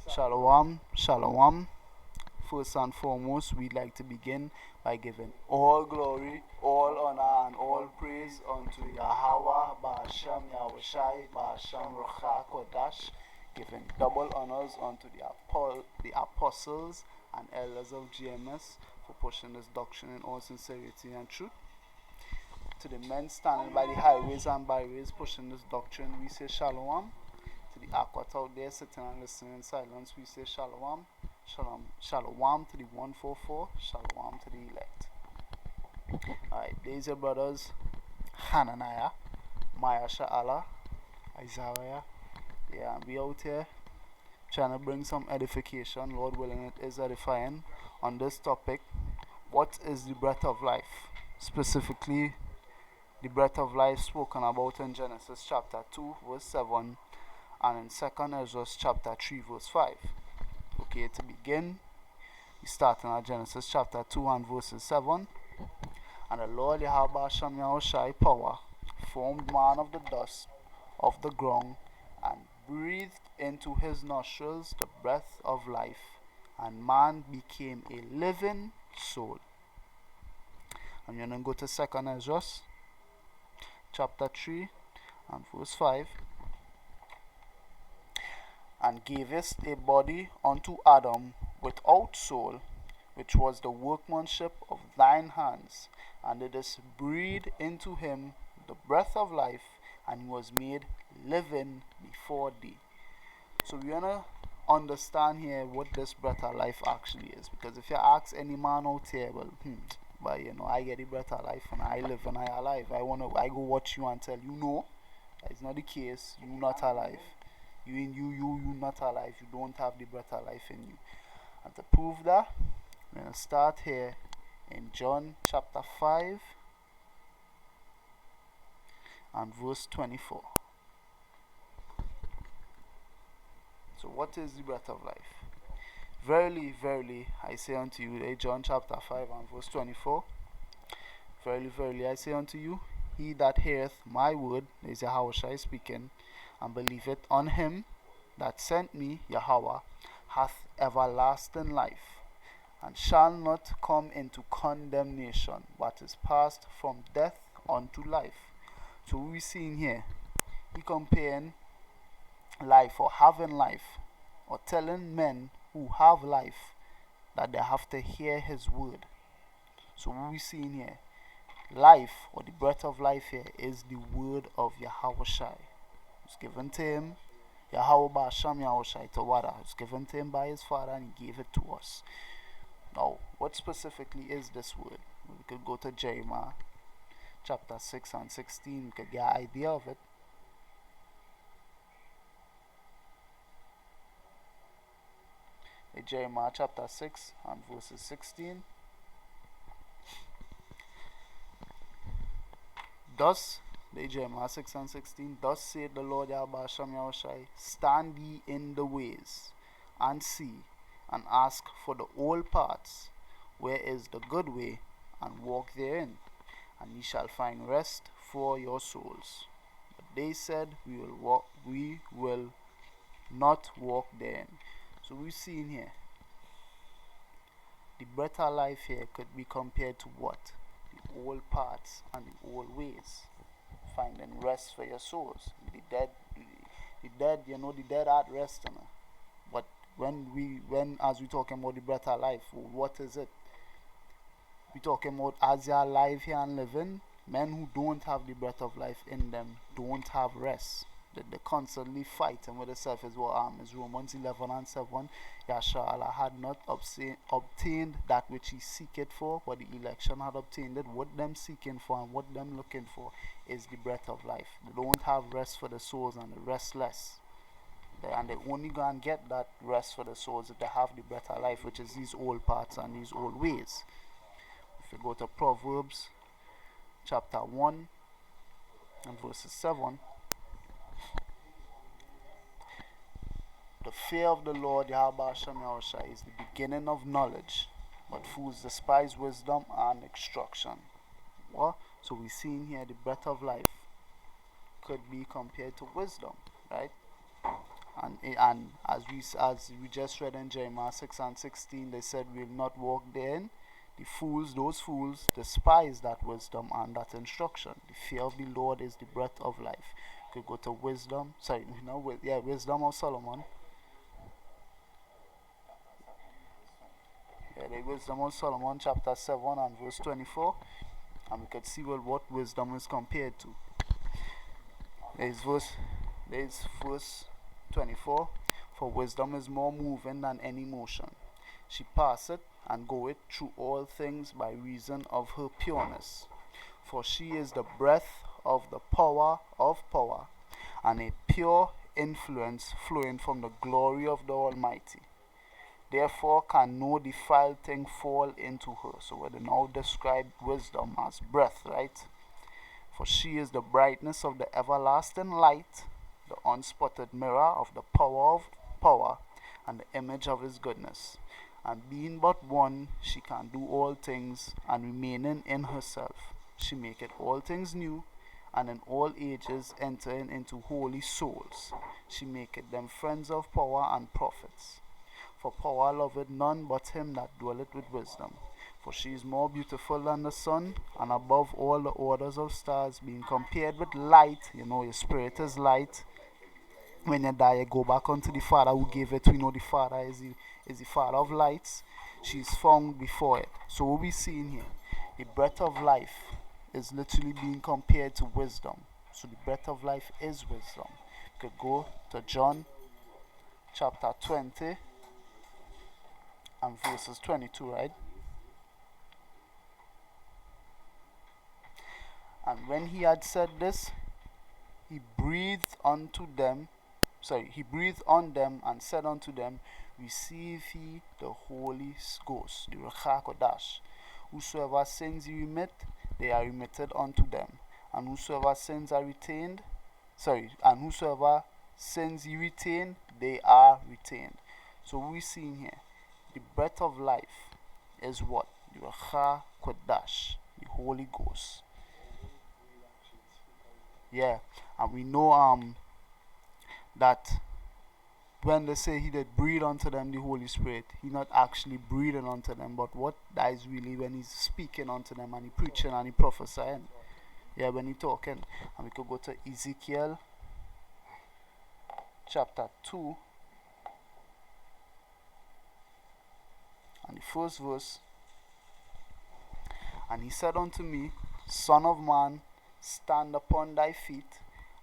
Shalom, shalom. First and foremost, we'd like to begin by giving all glory, all honor, and all praise unto Yahweh, Ba'ashem Yahushai, Ba'ashem Ruach Kodash, giving double honors unto the apostles and elders of GMS for pushing this doctrine in all sincerity and truth. To the men standing by the highways and byways pushing this doctrine, we say shalom. To the aquat out there sitting and listening in silence, we say shalom. Shalom to the 144, shalom to the elect. Alright, these are brothers Hananiah, Maya Sha'ala, Isaiah. Yeah, and we out here trying to bring some edification, Lord willing it is edifying, on this topic. What is the breath of life? Specifically, the breath of life spoken about in Genesis chapter 2 verse 7 and in 2nd Ezra chapter 3 verse 5. Okay, to begin, we start in Genesis chapter 2 and verses 7. And the Lord Yahweh Shem Yahushai power formed man of the dust of the ground and breathed into his nostrils the breath of life, and man became a living soul. And you're going to go to 2nd Ezra chapter 3 and verse 5. And gavest a body unto Adam without soul, which was the workmanship of thine hands, and didst breathe into him the breath of life, and he was made living before thee. So we're gonna understand here what this breath of life actually is, because if you ask any man out here, well, but you know, I get the breath of life and I live and I alive. I go watch you and tell you no, that's not the case. You not alive. You not alive. You don't have the breath of life in you. And to prove that, we're gonna start here in John chapter 5 and verse 24. So what is the breath of life? Verily, verily, I say unto you, John chapter 5 and verse 24. Verily, verily, I say unto you, he that heareth my word, is Yahushua speaking, and believeth on him that sent me, Yahweh, hath everlasting life, and shall not come into condemnation, but is passed from death unto life. So we see in here, he comparing life or having life, or telling men who have life that they have to hear his word. So we see in here, life or the breath of life here is the word of Yahushua. It's given to him, Yahweh Ba'ashem Yahushai Tawada. It's given to him by his father and he gave it to us. Now, what specifically is this word? We could go to Jeremiah chapter 6 and 16. We could get an idea of it. Jeremiah chapter 6 and verses 16. Thus, Jeremiah 6 and 16, thus saith the Lord Yahweh Shem Yahushai, stand ye in the ways, and see, and ask for the old paths, where is the good way, and walk therein, and ye shall find rest for your souls. But they said, we will not walk therein. So we see in here, the breath of life here could be compared to what? The old paths and the old ways. Finding rest for your souls. The dead, you know, the dead at rest. You know? But as we talking about the breath of life, what is it? We talking about as they are alive here and living, men who don't have the breath of life in them don't have rest. They constantly fighting with themselves as well. As Romans 11 and 7, Yahshua had not obtained that which he seeketh for, but the election had obtained it. What them seeking for and what them looking for is the breath of life. They don't have rest for the souls and the restless. And they only gonna get that rest for the souls if they have the breath of life, which is these old paths and these old ways. If you go to Proverbs chapter 1 and verses 7, the fear of the Lord Yahweh Shem Yahushai is the beginning of knowledge, but fools despise wisdom and instruction. What? So we see in here the breath of life could be compared to wisdom, right? And as we just read in Jeremiah 6:16, they said we'll not walk therein. Those fools despise that wisdom and that instruction. The fear of the Lord is the breath of life. You could go to wisdom. Sorry, Wisdom of Solomon. Yeah, the Wisdom of Solomon, chapter 7 and verse 24. And we could see what wisdom is compared to. There's verse 24. For wisdom is more moving than any motion. She passeth and goeth through all things by reason of her pureness. For she is the breath of the power of power, and a pure influence flowing from the glory of the Almighty. Therefore can no defiled thing fall into her. So we now describe wisdom as breath, right? For she is the brightness of the everlasting light, the unspotted mirror of the power of power, and the image of his goodness. And being but one, she can do all things, and remaining in herself, she maketh all things new, and in all ages entering into holy souls. She maketh them friends of power and prophets. For power loveth none but him that dwelleth with wisdom. For she is more beautiful than the sun, and above all the orders of stars, being compared with light. You know, your spirit is light. When you die, you go back unto the Father who gave it. We know the Father is the Father of lights. She is found before it. So what we seeing here, the breath of life is literally being compared to wisdom. So the breath of life is wisdom. You could go to John chapter 20 and verses 22, right? And when he had said this, he breathed on them and said unto them, Receive ye the Holy Ghost, the Ruach HaKodesh. Whosoever sins ye remit, they are remitted unto them. And whosoever sins ye retain, they are retained. So we're seeing here, the breath of life is what? The Ruach HaKodesh, the Holy Ghost. Yeah, and we know that when they say he did breathe unto them the Holy Spirit, he not actually breathing unto them, but what that is really when he's speaking unto them and he preaching and he prophesying. Yeah, when he talking. And we could go to Ezekiel chapter 2 and the first verse. And he said unto me, Son of man, stand upon thy feet,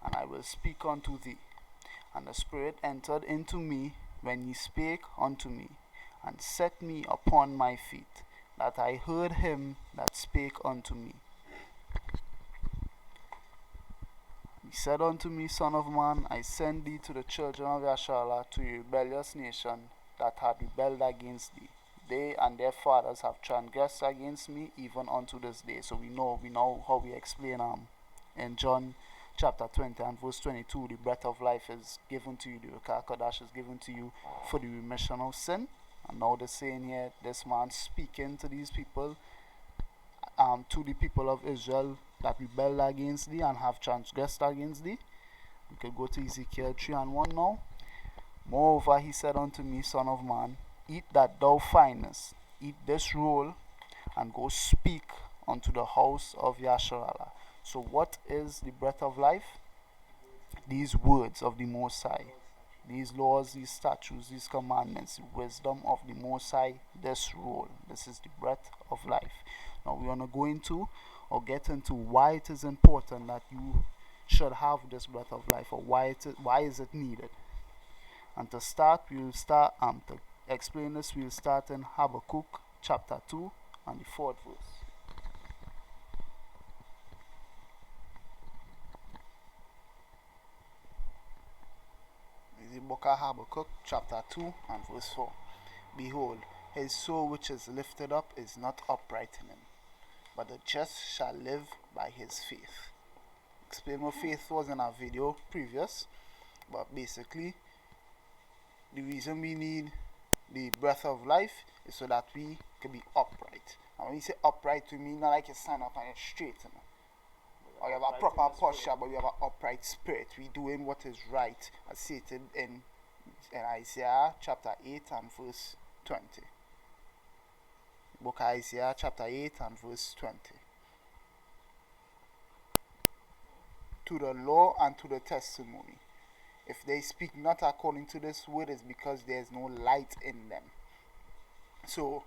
and I will speak unto thee. And the Spirit entered into me when he spake unto me, and set me upon my feet, that I heard him that spake unto me. He said unto me, Son of man, I send thee to the children of Yasharallah, to a rebellious nation that had rebelled against thee. They and their fathers have transgressed against me even unto this day. So we know how we explain in John chapter 20 and verse 22, the breath of life is given to you, the Ruach HaKodesh is given to you for the remission of sin. And now they're saying here, this man speaking to these people, to the people of Israel that rebelled against thee and have transgressed against thee. We could go to Ezekiel 3 and 1 now. Moreover, he said unto me, Son of man, eat that thou findest, eat this roll, and go speak unto the house of Yasharallah. So what is the breath of life? These words of the Most High, these laws, these statutes, these commandments, the wisdom of the Most High, this roll. This is the breath of life. Now we want to go into or get into why it is important that you should have this breath of life, or why is it needed. And to start, to explain this, we'll start in Habakkuk chapter 2 and the 4th verse. The book of Habakkuk chapter 2 and verse 4. Behold, his soul which is lifted up is not upright in him, but the just shall live by his faith. Explain what faith was in our video previous, but basically the reason we need the breath of life is so that we can be upright. And when you say upright, we mean not like you stand up and you're straight, you know? Or you have a proper posture, but you have an upright spirit. We doing what is right, as stated in in Isaiah chapter 8 and verse 20. Book of Isaiah chapter 8 and verse 20. To the law and to the testimony. If they speak not according to this word, it's because there's no light in them. So,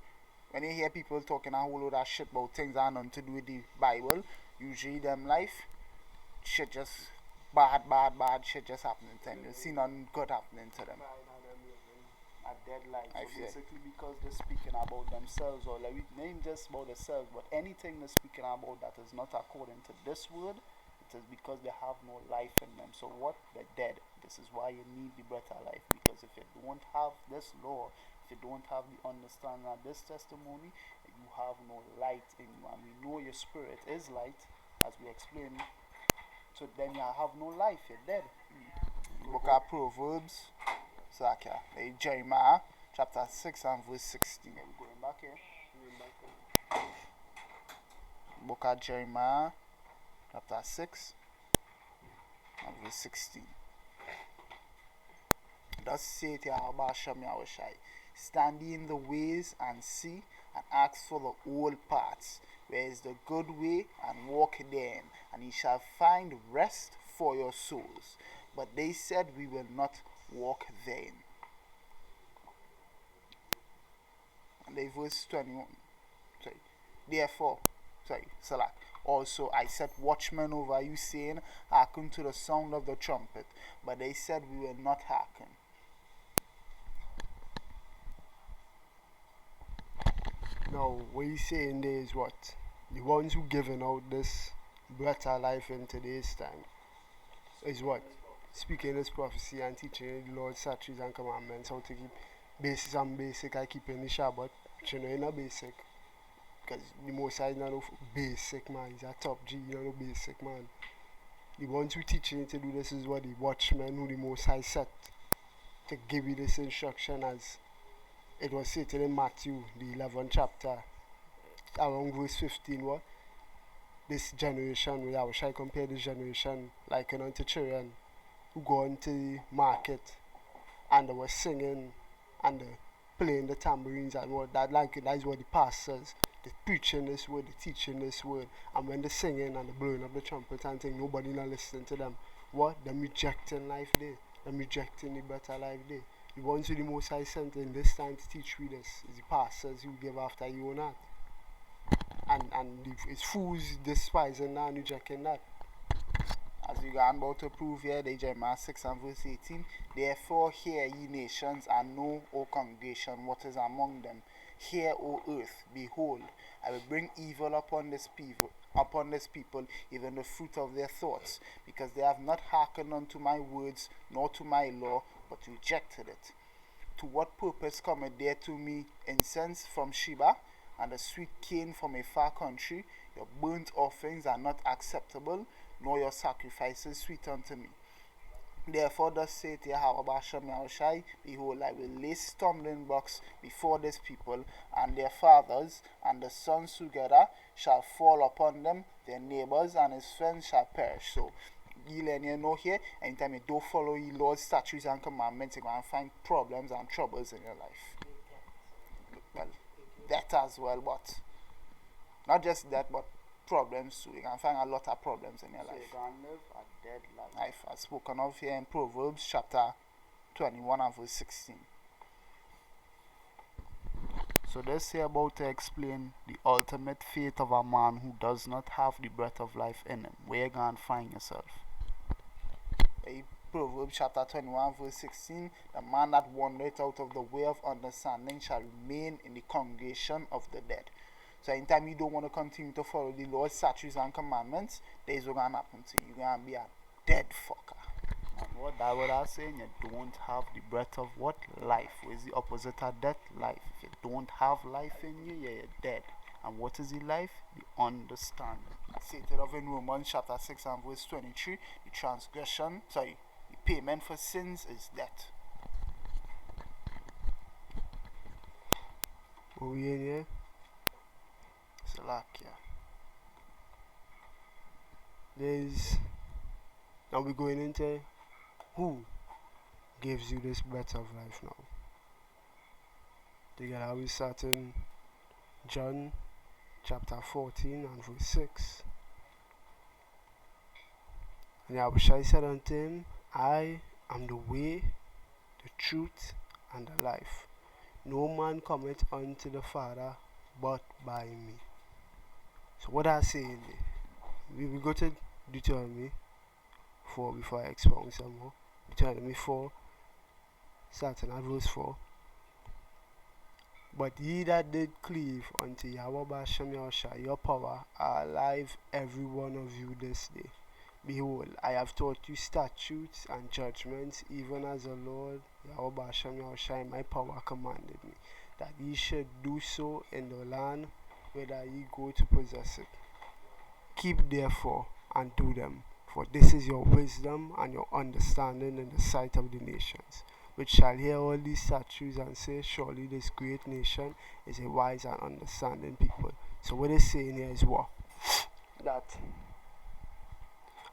when you hear people talking a whole lot of shit about things that are nothing to do with the Bible, usually them life, shit just bad shit just happening to them. You see nothing good happening to them. A dead life. So basically because they're speaking about themselves, or like, name just about themselves, but anything they're speaking about that is not according to this word, it is because they have no life in them. So what? They're dead. This is why you need the breath of life, because if you don't have this law, if you don't have the understanding of this testimony, you have no light in you. And we know your spirit is light, as we explained. So then you have no life, you're dead. Book of Proverbs, so okay, Jeremiah chapter 6 and verse 16. We're going back here. Book of Jeremiah chapter 6 and verse 16. Thus saith Yahweh Hashem Yahushai, stand ye in the ways and see, and ask for the old paths, where is the good way, and walk therein, and ye shall find rest for your souls. But they said, we will not walk therein. And then verse 21. Therefore, Salak. Also I set watchmen over you, saying, hearken to the sound of the trumpet. But they said, we will not hearken. Now, what he's saying there is what? The ones who giving out this breath of life in today's time is what? Speaking this prophecy and teaching the Lord's statutes and commandments, how to keep basic and basic. I keep in the Shabbat, but you know, in a basic. Because the most side not no basic, man. He's a top G, you know, no basic, man. The ones who teaching you to do this is what the watchmen who the most high set to give you this instruction, as it was stated in Matthew, the 11th chapter, around verse 15, what? This generation, we I shall compare this generation like an unto children who go into the market and they were singing and playing the tambourines and what that, like that is what the pastors, they're preaching this word, they're teaching this word, and when they're singing and they're blowing up the trumpet and thing, nobody not listening to them. What? Them rejecting life there. Them rejecting the better life there. The ones who the most high sent in this time to teach we this is the pastors who give after you or not. And it's fools despising that and rejecting that. As we are about to prove here, Jeremiah 6 and verse 18. Therefore hear ye nations, and know, O congregation, what is among them. Hear, O earth, behold, I will bring evil upon this people, even the fruit of their thoughts, because they have not hearkened unto my words, nor to my law, but rejected it. To what purpose cometh there to me incense from Sheba, and a sweet cane from a far country? Your burnt offerings are not acceptable, nor your sacrifices sweet unto me. Therefore thus saith Yahweh Hashem Yahushai, behold, I will lay stumbling blocks before this people, and their fathers and the sons together shall fall upon them, their neighbors and his friends shall perish. So you know here, anytime you don't follow your Lord's statutes and commandments, you're going to find problems and troubles in your life. Well, that as well, but not just that, but problems too. You can find a lot of problems in your life. You can live a dead life. As spoken of here in Proverbs chapter 21 and verse 16. So this here about to explain the ultimate fate of a man who does not have the breath of life in him. Where you gonna find yourself? Proverbs chapter 21 verse 16. The man that wandereth out of the way of understanding shall remain in the congregation of the dead. So anytime you don't want to continue to follow the Lord's statutes and commandments, there's what's going to happen to you. You're going to be a dead fucker. And what I'm saying, you don't have the breath of what? Life. What is the opposite of death? Life. If you don't have life in you, you're dead. And what is the life? The understanding. Stated of in Romans chapter 6 and verse 23, the payment for sins is death. What we in here? Salakia. Now we're going into who gives you this breath of life now. Together we start in John chapter 14 and verse 6. And Yahushua said unto him, I am the way, the truth, and the life. No man cometh unto the Father but by me. So what I say in there? We go to Deuteronomy 4 before I expound some more. Deuteronomy 4, starting at verse 4. But ye that did cleave unto Yahweh Bashem Yahushua, your power, are alive every one of you this day. Behold, I have taught you statutes and judgments, even as the Lord Yahweh Bashem Yahushua in my power commanded me, that ye should do so in the land whither ye go to possess it. Keep therefore and do them, for this is your wisdom and your understanding in the sight of the nations, which shall hear all these statutes and say, surely this great nation is a wise and understanding people. So what it's saying here is what? That,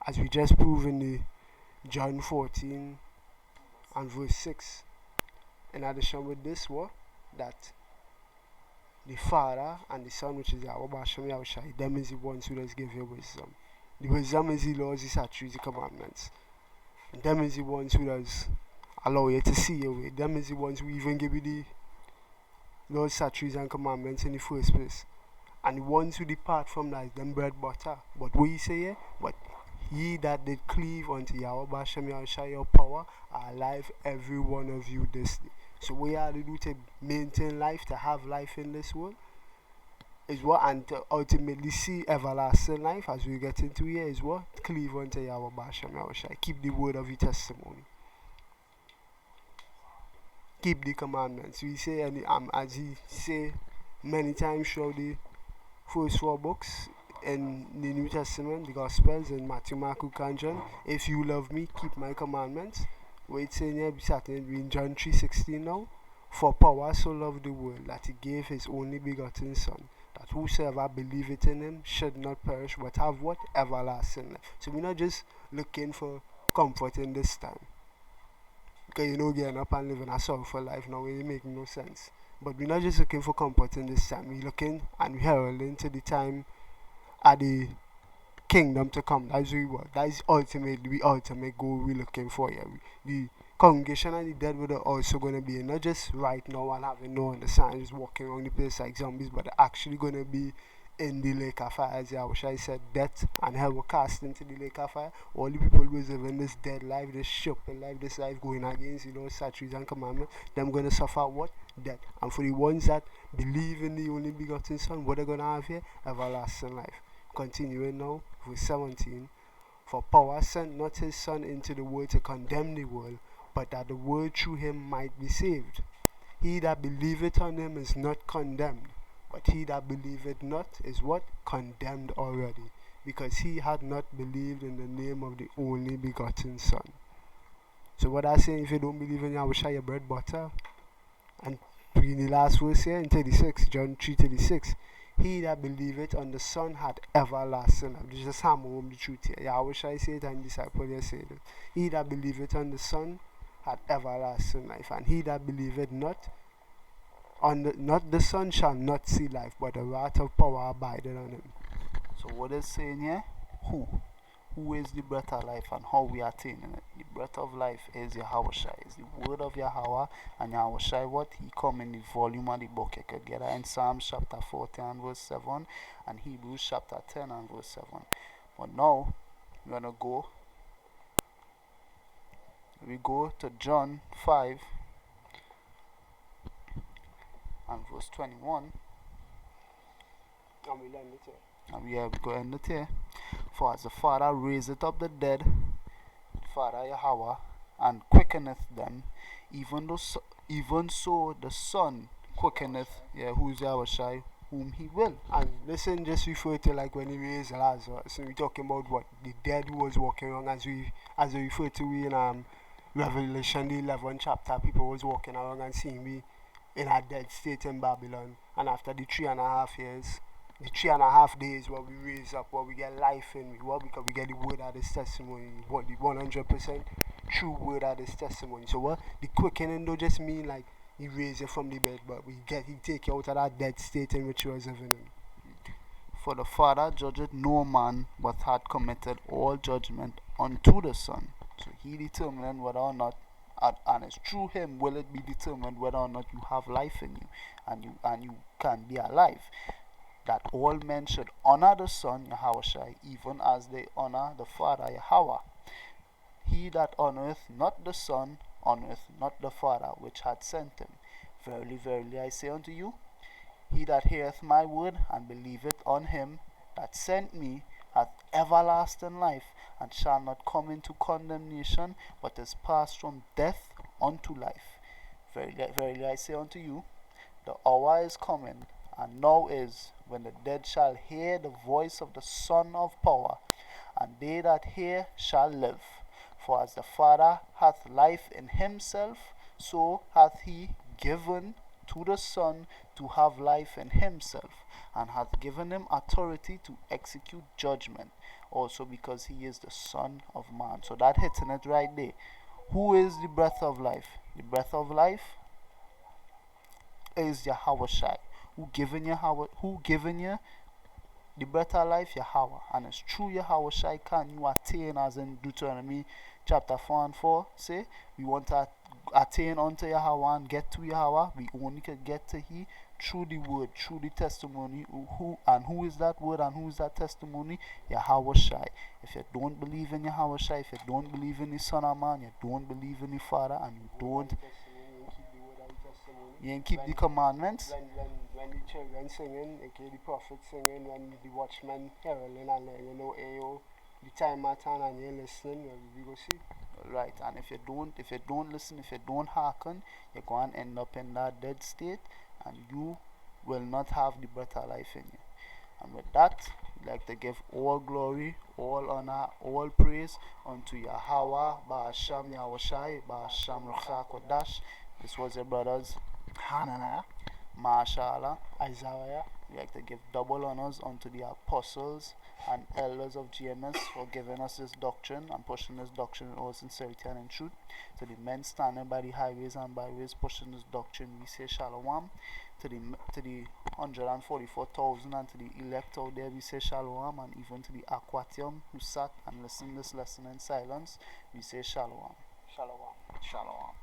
as we just proved in the John 14 and verse 6, in addition with this, what? That the Father and the Son, which is Yahweh Bashem Yahushua, them is the ones who does give you wisdom. The wisdom is the laws, the statutes, the commandments. And them is the ones who does allow you to see your way. Them is the ones who even give you the laws, statutes, and commandments in the first place. And the ones who depart from that, them bread butter. But what you say here? But ye that did cleave unto Yahweh Bashem Yahushua, your power, are alive every one of you this day. So what you have to do to maintain life, to have life in this world, is what? And to ultimately see everlasting life, as we get into here, is what? Cleave unto Yahweh Bashem Yahushua. Keep the word of your testimony. Keep the commandments. We say, and as he say many times throughout the first 4 books in the New Testament, the Gospels, in Matthew, Mark, Luke, and John, if you love me, keep my commandments. What it's saying here, we starting in John 3:16 now. For power so loved the world that he gave his only begotten Son, that whosoever believeth in him should not perish but have what? Everlasting life. So we're not just looking for comfort in this time. Because getting up and living a sorrowful life now really making no sense. But we're not just looking for comfort in this time. We're looking and we're heralding to the time at the kingdom to come. That's what we want. That is ultimately the ultimate goal we're looking for here. The congregation and the dead were also going to be not just right now and having no understanding, just walking around the place like zombies, but they're actually going to be in the lake of fire. As Yahushua said, death and hell were cast into the lake of fire. All the people who living this dead life, this stupid life, this life going against statutes and commandments, them going to suffer what? Death. And for the ones that believe in the only begotten Son, what they're going to have here? Everlasting life. Continuing now, verse 17. For power sent not his Son into the world to condemn the world, but that the world through him might be saved. He that believeth on him is not condemned, but he that believeth not is what? Condemned already, because he had not believed in the name of the only begotten Son. So what I say, if you don't believe in Yahushua, your bread butter. And in the last verse here, in 36, John 3:36, he that believeth on the Son had everlasting life. This is just hammer home the truth here. Yahushua say it and disciple here say it. He that believeth on the Son had everlasting life, and he that believeth not not the Son shall not see life, but the wrath of power abideth on him. So what is saying here? Who is the breath of life and how we are attaining it? The breath of life is Yahushua, is the word of Yahweh, and Yahushua what? He come in the volume of the book. You could get that in Psalms chapter 40 and verse 7 and Hebrews chapter 10 and verse 7. But now we're gonna go to John 5 and verse 21. And we learn it here. And we are going to here. For as the Father raiseth up the dead, the Father Yahweh, and quickeneth them, even so the Son quickeneth, who's Yahushua, whom he will. And listen, just refer to like when he raised Lazarus. So we're talking about what? The dead who was walking around, as we refer to in Revelation the 11th chapter. People was walking around and seeing me in a dead state in Babylon. And after the 3.5 years, the 3.5 days where we raise up, where we get life in, because we get the word of this testimony, what the 100% true word of this testimony. So what the quickening don't just mean like he raised you from the bed, but he take you out of that dead state in which you was living in. For the Father judgeth no man, but hath committed all judgment unto the Son. So he determined whether or not, and it's through him will it be determined whether or not you have life in you, and you can be alive. That all men should honor the Son, Yahushua, even as they honor the Father, Yahweh. He that honoureth not the Son honoureth not the Father which hath sent him. Verily, verily, I say unto you, he that heareth my word and believeth on him that sent me hath everlasting life, and shall not come into condemnation, but is passed from death unto life. Verily, verily, I say unto you, the hour is coming, and now is, when the dead shall hear the voice of the Son of power, and they that hear shall live. For as the Father hath life in himself, so hath he given to the Son to have life in himself, and hath given him authority to execute judgment, also because he is the Son of Man. So that hitting it right there. Who is the breath of life? The breath of life is Yahushua. Who given you the breath of life? Yahweh. And it's through Yahushua can you attain, as in Deuteronomy chapter 4 and 4 say, we want to attain unto Yahweh and get to Yahweh. We only can get to He through the word, through the testimony. Who is that word and who is that testimony? Yahushua. If you don't believe in Yahushua, if you don't believe in the Son of Man, you don't believe in the Father, and you ain't keep the commandments. When the children singing, okay, the prophet singing, when the watchman heralding and letting you know, hey, yo, the time at hand and you're listening, we go see. Right, and if you don't listen, if you don't hearken, you're going to end up in that dead state, and you will not have the breath of life in you. And with that, we'd like to give all glory, all honor, all praise unto Yahweh, Ba'asham Yahushai, Ba'asham Ruach Kodash. This was your brothers Hananiah, Mashallah. Isaiah. We like to give double honors unto the apostles and elders of GMS for giving us this doctrine and pushing this doctrine in all sincerity and in truth. To the men standing by the highways and byways pushing this doctrine, we say shalom. To the 144,000 and to the elect out there, we say shalom. And even to the aquatium who sat and listened to this lesson in silence, we say shalom. Shalom. Shalom.